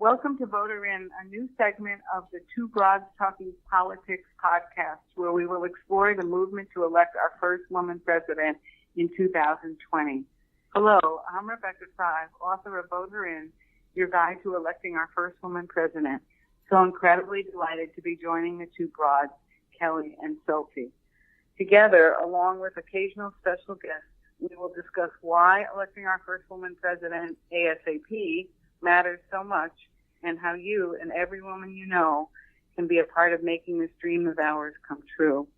Welcome to Voter In, a new segment of the Two Broads Talking Politics podcast, where we will explore the movement to elect our first woman president in 2020. Hello, I'm Rebecca Sive, author of Voter In, your guide to electing our first woman president. So incredibly delighted to be joining the two broads, Kelly and Sophy. Together, along with occasional special guests, we will discuss why electing our first woman president, ASAP, matters so much, and how you and every woman you know can be a part of making this dream of ours come true.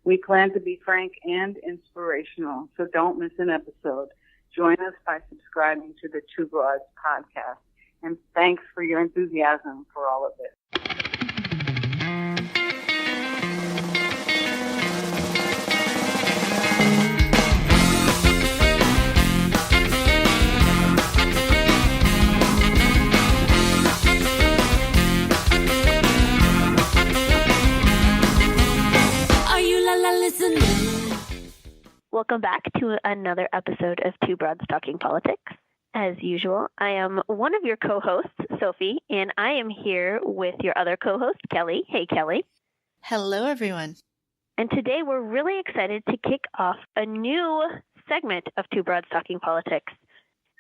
We plan to be frank and inspirational, so don't miss an episode. Join us by subscribing to the Two Broads podcast. And thanks for your enthusiasm for all of this. Welcome back to another episode of Two Broads Talking Politics. As usual, I am one of your co-hosts, Sophy, and I am here with your other co-host, Kelly. Hey, Kelly. Hello, everyone. And today we're really excited to kick off a new segment of Two Broads Talking Politics.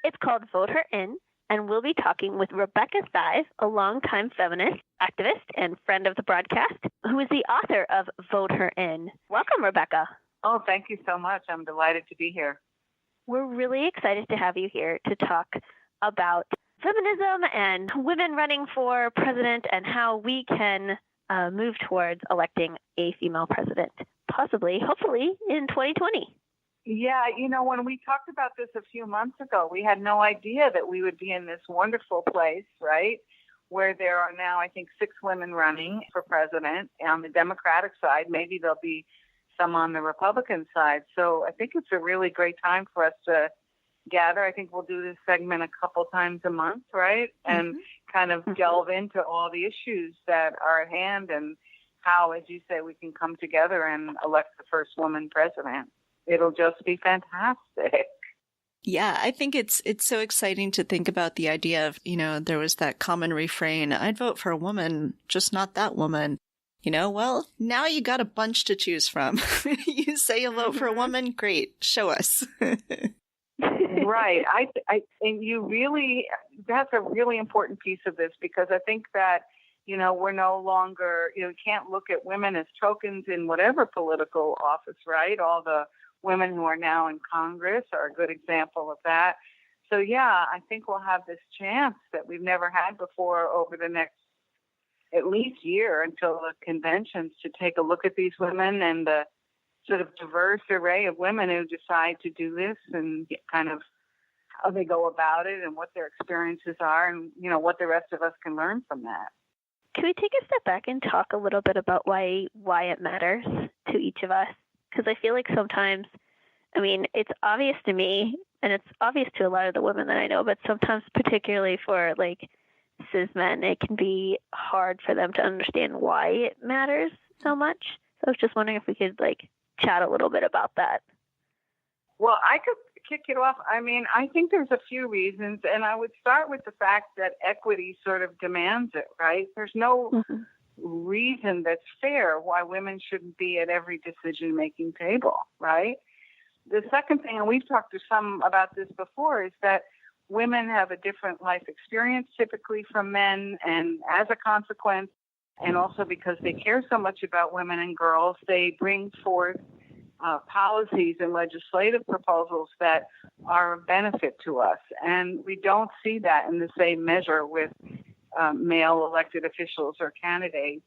It's called Vote Her In, and we'll be talking with Rebecca Sive, a longtime feminist, activist, and friend of the broadcast, who is the author of Vote Her In. Welcome, Rebecca. Oh, thank you so much. I'm delighted to be here. We're really excited to have you here to talk about feminism and women running for president and how we can move towards electing a female president, possibly, hopefully, in 2020. Yeah, you know, when we talked about this a few months ago, we had no idea that we would be in this wonderful place, right, where there are now, I think, 6 women running for president. On the Democratic side, maybe there'll be some on the Republican side. So I think it's a really great time for us to gather. I think we'll do this segment a couple times a month, right? And kind of delve into all the issues that are at hand and how, as you say, we can come together and elect the first woman president. It'll just be fantastic. Yeah, I think it's so exciting to think about the idea of, you know, there was that common refrain, I'd vote for a woman, just not that woman. You know, well, now you got a bunch to choose from. You say you vote for a woman, great, show us. Right. And you really, that's a really important piece of this, because I think that, you know, we're no longer, you know, we can't look at women as tokens in whatever political office, right? All the women who are now in Congress are a good example of that. So, yeah, I think we'll have this chance that we've never had before over the next at least year until the conventions to take a look at these women and the sort of diverse array of women who decide to do this and kind of how they go about it and what their experiences are and, you know, what the rest of us can learn from that. Can we take a step back and talk a little bit about why it matters to each of us? Because I feel like sometimes, I mean, it's obvious to me and it's obvious to a lot of the women that I know, but sometimes particularly for like cis men, it can be hard for them to understand why it matters so much. So I was just wondering if we could like chat a little bit about that. Well, I could kick it off. I mean, I think there's a few reasons, and I would start with the fact that equity sort of demands it, right? There's no reason that's fair why women shouldn't be at every decision-making table, right? The second thing, and we've talked to some about this before, is that women have a different life experience typically from men, and as a consequence, and also because they care so much about women and girls, they bring forth policies and legislative proposals that are of benefit to us. And we don't see that in the same measure with male elected officials or candidates.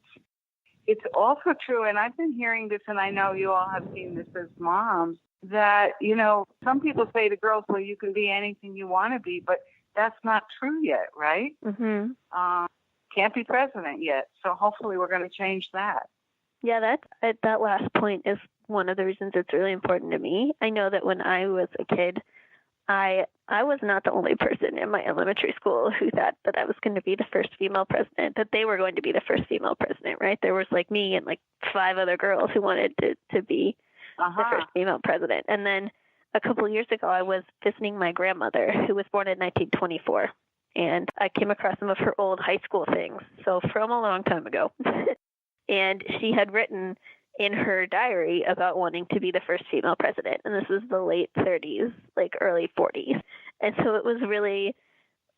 It's also true, and I've been hearing this, and I know you all have seen this as moms, that, you know, some people say to girls, well, you can be anything you want to be, but that's not true yet, right? Can't be president yet. So hopefully we're going to change that. Yeah, that last point is one of the reasons it's really important to me. I know that when I was a kid, I was not the only person in my elementary school who thought that I was going to be the first female president, that they were going to be the first female president, right? There was like me and like 5 other girls who wanted to be the first female president. And then a couple of years ago, I was visiting my grandmother, who was born in 1924. and I came across some of her old high school things, so from a long time ago. And she had written in her diary about wanting to be the first female president, and this was the late 30s, like early 40s. And so it was really,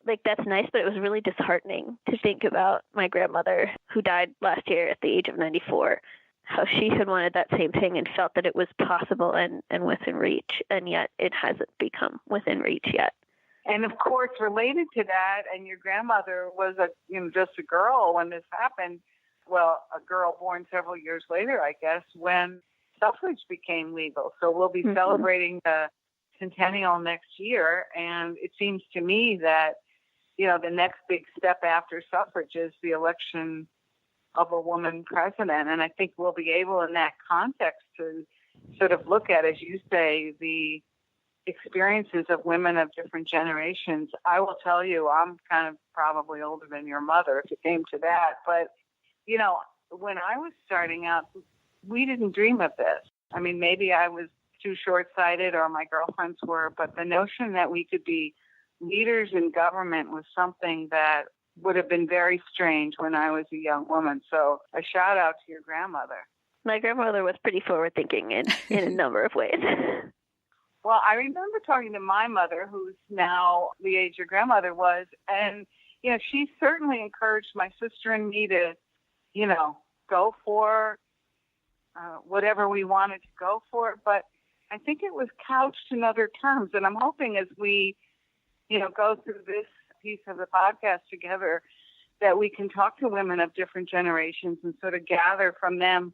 like, that's nice, but it was really disheartening to think about my grandmother, who died last year at the age of 94, how she had wanted that same thing and felt that it was possible and within reach, and yet it hasn't become within reach yet. And of course, related to that, and your grandmother was just a girl when this happened. Well, a girl born several years later, I guess, when suffrage became legal. So we'll be celebrating the centennial next year. And it seems to me that, the next big step after suffrage is the election of a woman president. And I think we'll be able in that context to sort of look at, as you say, the experiences of women of different generations. I will tell you, I'm kind of probably older than your mother if it came to that. But, when I was starting out, we didn't dream of this. I mean, maybe I was too short-sighted or my girlfriends were, but the notion that we could be leaders in government was something that would have been very strange when I was a young woman. So a shout out to your grandmother. My grandmother was pretty forward-thinking in a number of ways. Well, I remember talking to my mother, who's now the age your grandmother was, and, she certainly encouraged my sister and me to, go for whatever we wanted to go for. But I think it was couched in other terms. And I'm hoping as we, go through this piece of the podcast together, that we can talk to women of different generations and sort of gather from them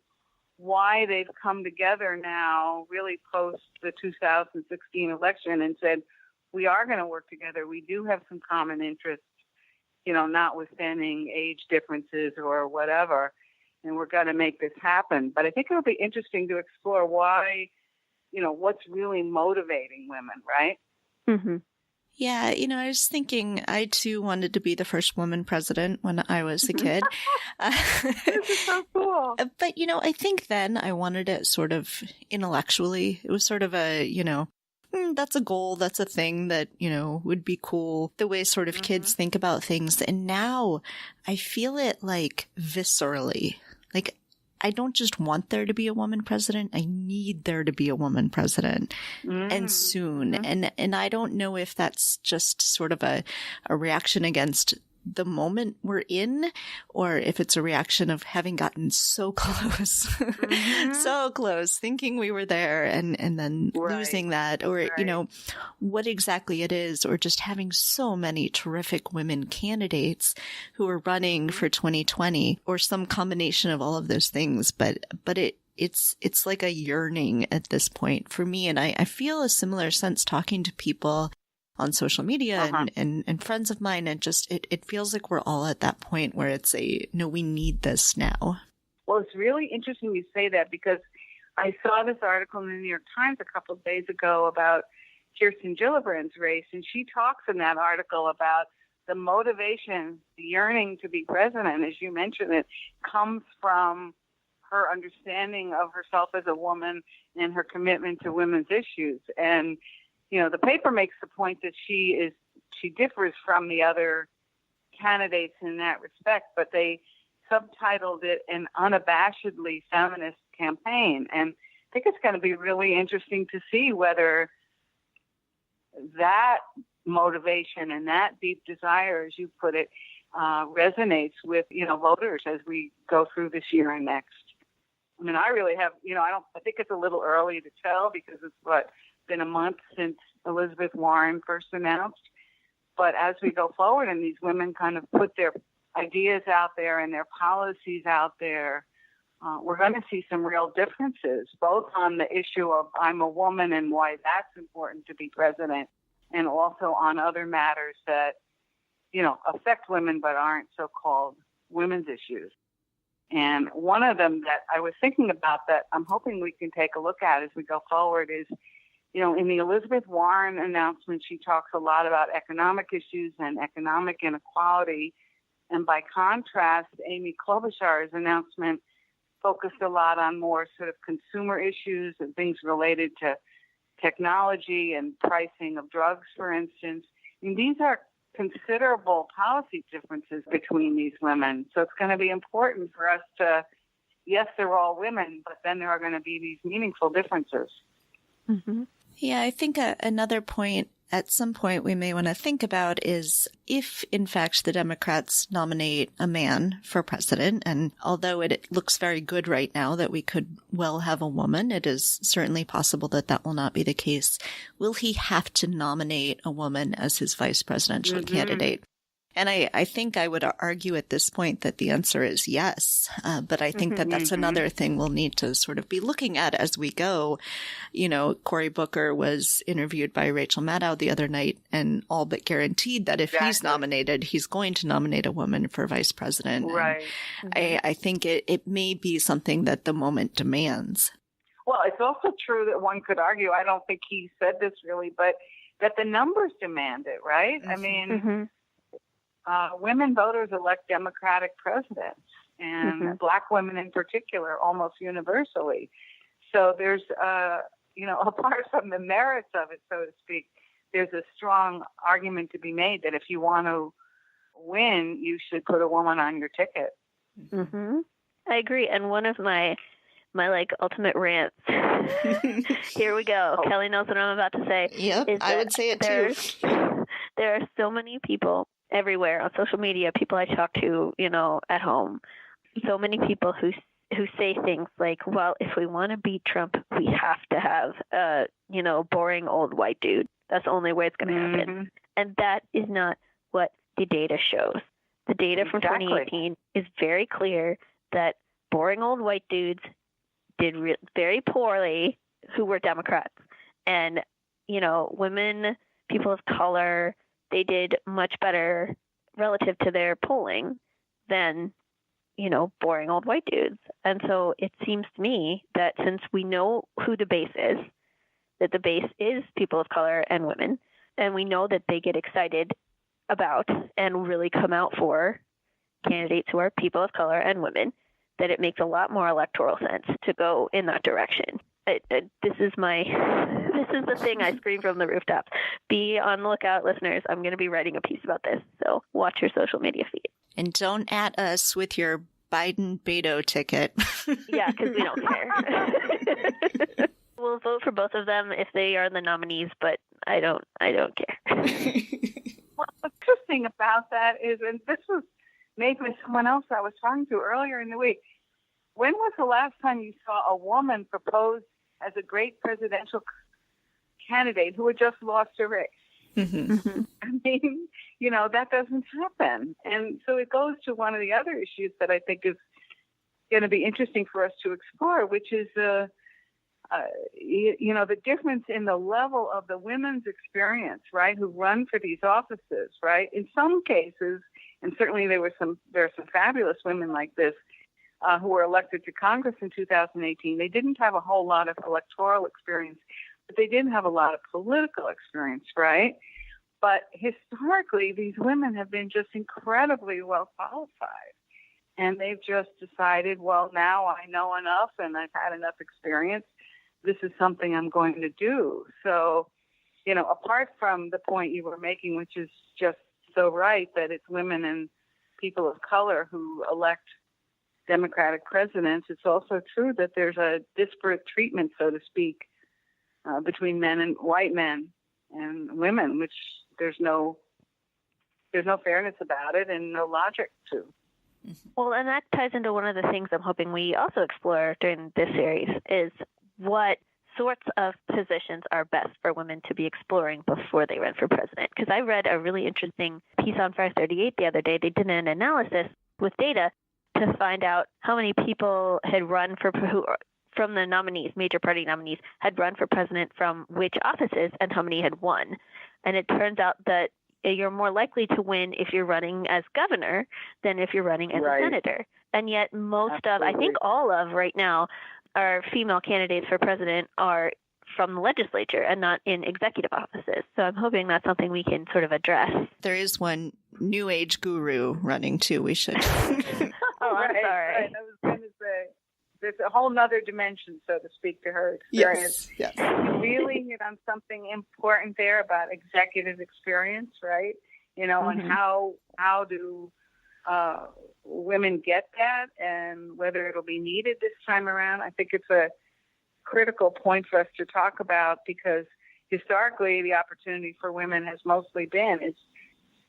why they've come together now, really post the 2016 election, and said, we are going to work together. We do have some common interests, notwithstanding age differences or whatever, and we're going to make this happen. But I think it'll be interesting to explore why, what's really motivating women, right? Mm-hmm. Yeah, I was thinking I too wanted to be the first woman president when I was a kid. This is so cool. But, I think then I wanted it sort of intellectually. It was sort of a, that's a goal, that's a thing that, would be cool, the way sort of kids think about things. And now I feel it like viscerally. Like, I don't just want there to be a woman president. I need there to be a woman president and soon. And I don't know if that's just sort of a reaction against the moment we're in, or if it's a reaction of having gotten so close, so close, thinking we were there and then losing that, or, what exactly it is, or just having so many terrific women candidates who are running for 2020, or some combination of all of those things. But it's like a yearning at this point for me. And I feel a similar sense talking to people on social media and friends of mine, and just it feels like we're all at that point where it's we need this now. Well, it's really interesting you say that, because I saw this article in the New York Times a couple of days ago about Kirsten Gillibrand's race, and she talks in that article about the motivation, the yearning to be president, as you mentioned, it comes from her understanding of herself as a woman and her commitment to women's issues. And the paper makes the point that she differs from the other candidates in that respect, but they subtitled it an unabashedly feminist campaign. And I think it's going to be really interesting to see whether that motivation and that deep desire, as you put it, resonates with, voters as we go through this year and next. I mean, I really have, I think it's a little early to tell, because it's been a month since Elizabeth Warren first announced. But as we go forward and these women kind of put their ideas out there and their policies out there, we're going to see some real differences, both on the issue of I'm a woman and why that's important to be president, and also on other matters that, affect women but aren't so-called women's issues. And one of them that I was thinking about that I'm hoping we can take a look at as we go forward is, in the Elizabeth Warren announcement, she talks a lot about economic issues and economic inequality. And by contrast, Amy Klobuchar's announcement focused a lot on more sort of consumer issues and things related to technology and pricing of drugs, for instance. And these are considerable policy differences between these women. So it's going to be important for us to, yes, they're all women, but then there are going to be these meaningful differences. Mm-hmm. Yeah, I think another point at some point we may want to think about is if, in fact, the Democrats nominate a man for president, and although it looks very good right now that we could well have a woman, it is certainly possible that that will not be the case. Will he have to nominate a woman as his vice presidential candidate? And I think I would argue at this point that the answer is yes. But I think that that's another thing we'll need to sort of be looking at as we go. You know, Cory Booker was interviewed by Rachel Maddow the other night and all but guaranteed that if he's nominated, he's going to nominate a woman for vice president. Right. I think it may be something that the moment demands. Well, it's also true that one could argue, I don't think he said this really, but that the numbers demand it, right? I mean, women voters elect Democratic presidents, and Black women in particular, almost universally. So there's, apart from the merits of it, so to speak, there's a strong argument to be made that if you want to win, you should put a woman on your ticket. Mm-hmm. I agree. And one of my like ultimate rants, here we go. Kelly knows what I'm about to say. Yep, I would say it too. There are so many people everywhere on social media, people I talk to, at home, so many people who say things like, well, if we want to beat Trump, we have to have a, boring old white dude. That's the only way it's going to happen. And that is not what the data shows. The data from 2018 is very clear that boring old white dudes did very poorly who were Democrats. And, women, people of color, they did much better relative to their polling than, boring old white dudes. And so it seems to me that since we know who the base is, that the base is people of color and women, and we know that they get excited about and really come out for candidates who are people of color and women, that it makes a lot more electoral sense to go in that direction. This is the thing I scream from the rooftops. Be on the lookout, listeners. I'm going to be writing a piece about this, so watch your social media feed. And don't at us with your Biden Beto ticket. Yeah, because we don't care. We'll vote for both of them if they are the nominees, but I don't care. What's interesting about that is, and this was made by someone else I was talking to earlier in the week, when was the last time you saw a woman proposed as a great presidential candidate who had just lost a race? I mean, that doesn't happen. And so it goes to one of the other issues that I think is going to be interesting for us to explore, which is the difference in the level of the women's experience, right, who run for these offices, right? In some cases, and certainly there are some fabulous women like this who were elected to Congress in 2018. They didn't have a whole lot of electoral experience, but they didn't have a lot of political experience, right? But historically, these women have been just incredibly well qualified. And they've just decided, well, now I know enough and I've had enough experience. This is something I'm going to do. So, apart from the point you were making, which is just so right, that it's women and people of color who elect Democratic presidents, it's also true that there's a disparate treatment, so to speak, between men and white men and women, which there's no fairness about it and no logic to. Well, and that ties into one of the things I'm hoping we also explore during this series is what sorts of positions are best for women to be exploring before they run for president. Because I read a really interesting piece on Fire 38 the other day. They did an analysis with data to find out how many people had run from the nominees, major party nominees, had run for president from which offices and how many had won. And it turns out that you're more likely to win if you're running as governor than if you're running as a senator. And yet I think all of right now, our female candidates for president are from the legislature and not in executive offices. So I'm hoping that's something we can sort of address. There is one new age guru running too. We should. I'm sorry. Right. I was going to say, there's a whole nother dimension, so to speak, to her experience. Yes. You really hit on something important there about executive experience, right? you know, and how do women get that, and whether it'll be needed this time around. I think it's a critical point for us to talk about, because historically the opportunity for women has mostly been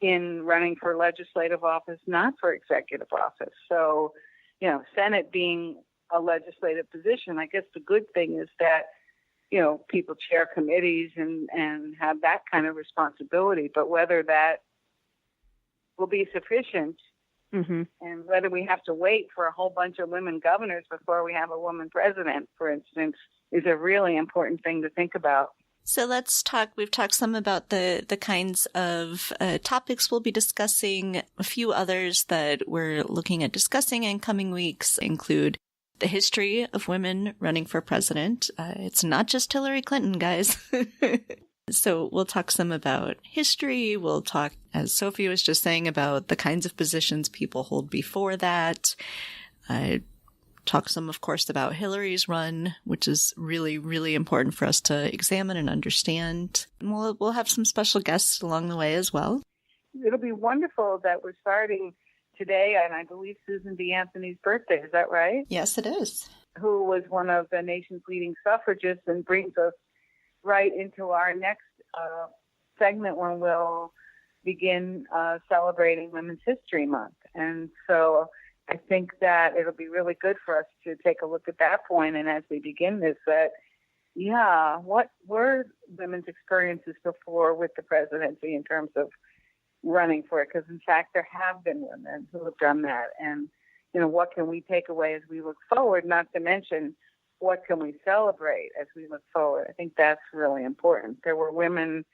in running for legislative office, not for executive office. So, you know, Senate being a legislative position, I guess the good thing is that, you know, people chair committees and have that kind of responsibility, but whether that will be sufficient and whether we have to wait for a whole bunch of women governors before we have a woman president, for instance, is a really important thing to think about. So let's talk, we've talked some about the kinds of topics we'll be discussing. A few others that we're looking at discussing in coming weeks include the history of women running for president. It's not just Hillary Clinton, guys. So we'll talk some about history. We'll talk, as Sophie was just saying, about the kinds of positions people hold before that. Talk some, of course, about Hillary's run, which is really, really important for us to examine and understand. And we'll have some special guests along the way as well. It'll be wonderful that we're starting today, and I believe Susan B. Anthony's birthday. Is that right? Yes, it is. Who was one of the nation's leading suffragists, and brings us right into our next segment when we'll begin celebrating Women's History Month. And so I think that it'll be really good for us to take a look at that point. And as we begin this, that, yeah, what were women's experiences before with the presidency in terms of running for it? Because, in fact, there have been women who have done that. And, you know, what can we take away as we look forward, not to mention what can we celebrate as we look forward? I think that's really important. There were women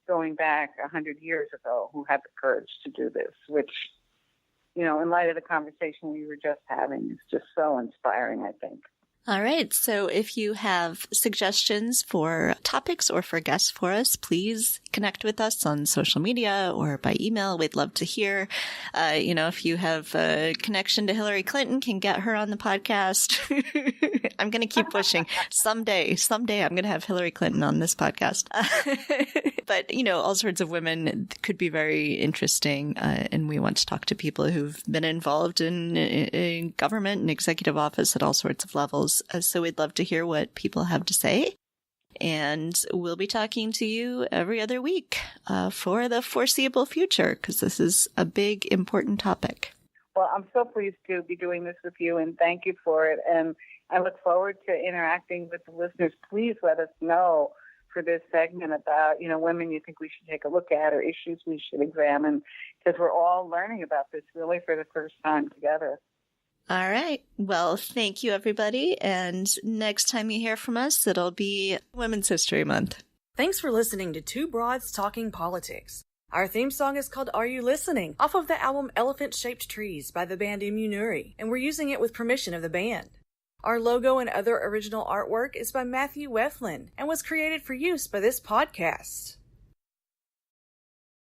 going back 100 years ago who had the courage to do this, which, you know, in light of the conversation we were just having, is just so inspiring, I think. All right. So if you have suggestions for topics or for guests for us, please connect with us on social media or by email. We'd love to hear. You know, if you have a connection to Hillary Clinton, can get her on the podcast. I'm going to keep pushing. Someday I'm going to have Hillary Clinton on this podcast. But, you know, all sorts of women could be very interesting. And we want to talk to people who've been involved in government and executive office at all sorts of levels. So we'd love to hear what people have to say. And we'll be talking to you every other week for the foreseeable future, because this is a big, important topic. Well, I'm so pleased to be doing this with you, and thank you for it. And I look forward to interacting with the listeners. Please let us know for this segment about, you know, women you think we should take a look at or issues we should examine, because we're all learning about this really for the first time together. All right. Well, thank you, everybody. And next time you hear from us, it'll be Women's History Month. Thanks for listening to Two Broads Talking Politics. Our theme song is called Are You Listening? Off of the album Elephant-Shaped Trees by the band Immunuri, and we're using it with permission of the band. Our logo and other original artwork is by Matthew Weflin and was created for use by this podcast.